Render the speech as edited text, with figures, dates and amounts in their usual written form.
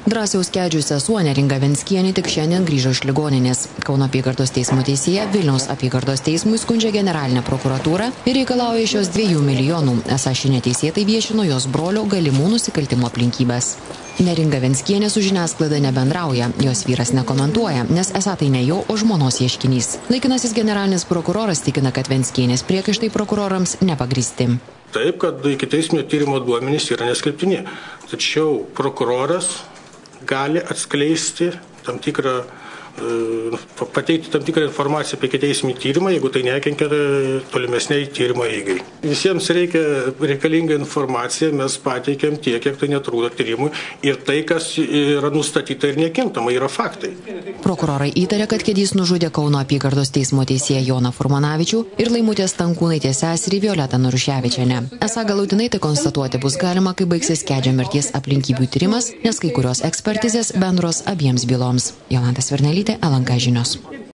Drąsiaus Kedžių sesuo Neringa Venckienė tik šiandien grįžo iš ligoninės. Kauno apygardos teismo teisėja Vilniaus apygardos teismui skundžia generalinę prokuratūrą ir reikalauja iš jos 2 milijonų, esą ši neteisėtai viešino jos brolio galimų nusikaltimų aplinkybės. Neringa Venckienė su žiniasklaida nebendrauja, jos vyras nekomentuoja, nes esą tai ne jo, o žmonos ieškinys. Laikinasis generalinis prokuroras tikina, kad Venckienės priekaištai prokurorams nepagrįsti. Taip, kad ikiteisminio tyrimo duomenys yra neskelbtini, tačiau prokuroras gali atskleisti pateikti tam tikrą informaciją apie ikiteisminį tyrimą, jeigu tai nekenkia tolimesniai tyrimo eigai. Visiems reikalinga informacija, mes pateikėm tiek, kiek tai netrukdo tyrimui ir tai, kas yra nustatyta ir nekintama, yra faktai. Prokurorai įtarė, kad Kedys nužudė Kauno apygardos teismo teisėją Joną Furmanavičių ir Laimutės Stankūnaitės seserį Violetą Naruševičienę. Esą galutinai tai konstatuoti bus galima, kai baigsis Kedžio mirties aplinkybių tyrimas, nes kai kurios ekspertizės bendros abiems byloms. Jolanta Svernelytė, LNK žinios.